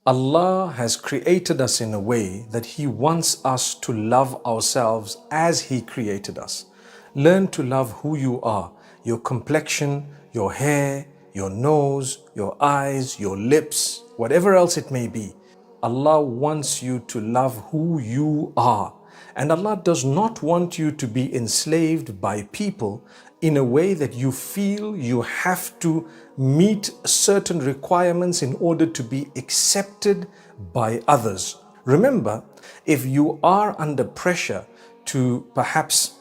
Allah has created us in a way that He wants us to love ourselves as He created us. Learn to love who you are, your complexion, your hair, your nose, your eyes, your lips, whatever else it may be. Allah wants you to love who you are. And Allah does not want you to be enslaved by people in a way that you feel you have to meet certain requirements in order to be accepted by others. Remember, if you are under pressure to perhaps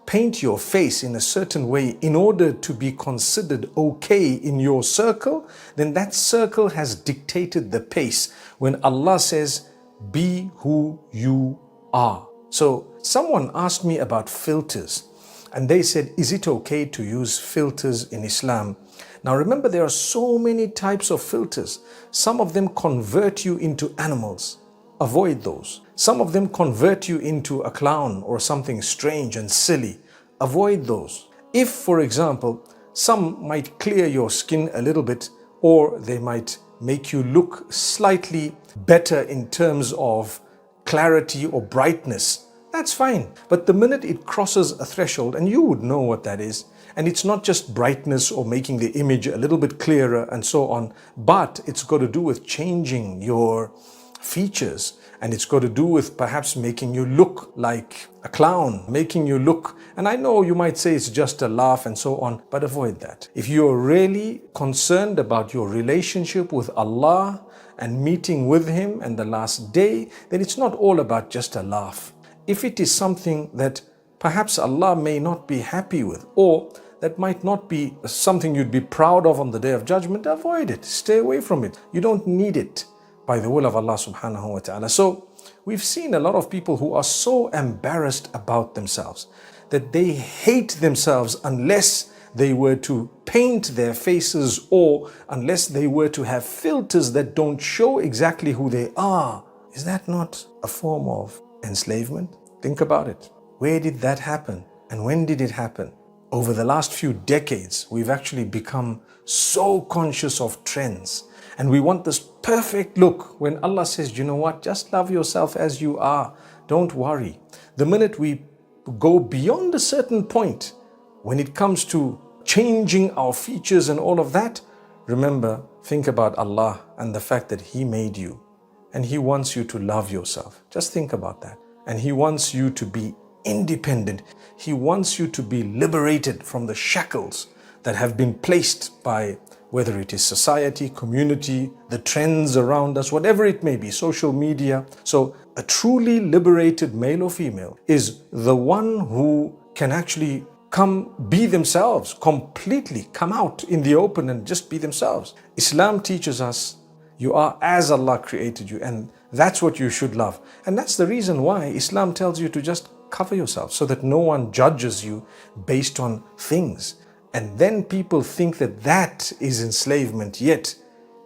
paint your face in a certain way in order to be considered okay in your circle, then that circle has dictated the pace when Allah says, be who you are. So someone asked me about filters and they said, is it okay to use filters in Islam? Now remember, there are so many types of filters. Some of them convert you into animals. Avoid those. Some of them convert you into a clown or something strange and silly. Avoid those. If, for example, some might clear your skin a little bit, or they might make you look slightly better in terms of clarity or brightness, that's fine. But the minute it crosses a threshold, and you would know what that is, and it's not just brightness or making the image a little bit clearer and so on, but it's got to do with changing your features, and it's got to do with perhaps making you look like a clown, making you look, and I know you might say it's just a laugh and so on, but avoid that. If you're really concerned about your relationship with Allah and meeting with Him and the last day, then it's not all about just a laugh. If it is something that perhaps Allah may not be happy with, or that might not be something you'd be proud of on the Day of Judgment, avoid it. Stay away from it. You don't need it by the will of Allah subhanahu wa ta'ala. So we've seen a lot of people who are so embarrassed about themselves that they hate themselves unless they were to paint their faces or unless they were to have filters that don't show exactly who they are. Is that not a form of enslavement? Think about it. Where did that happen? And when did it happen? Over the last few decades, we've actually become so conscious of trends. And we want this perfect look when Allah says, you know what, just love yourself as you are. Don't worry. The minute we go beyond a certain point, when it comes to changing our features and all of that, remember, think about Allah and the fact that He made you. And He wants you to love yourself. Just think about that. And He wants you to be independent. He wants you to be liberated from the shackles that have been placed by whether it is society, community, the trends around us, whatever it may be, social media. So a truly liberated male or female is the one who can actually be themselves, completely come out in the open and just be themselves. Islam teaches us you are as Allah created you, and that's what you should love. And that's the reason why Islam tells you to just cover yourself so that no one judges you based on things. And then people think that that is enslavement, yet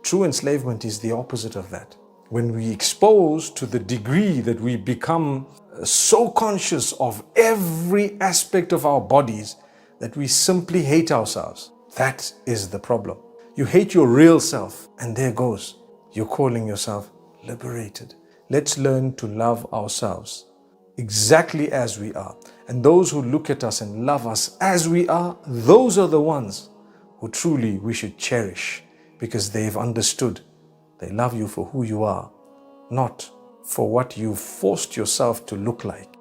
true enslavement is the opposite of that. When we expose to the degree that we become so conscious of every aspect of our bodies that we simply hate ourselves, that is the problem. You hate your real self, and there goes. You're calling yourself liberated. Let's learn to love ourselves exactly as we are. And those who look at us and love us as we are, those are the ones who truly we should cherish, because they've understood. They love you for who you are, not for what you've forced yourself to look like.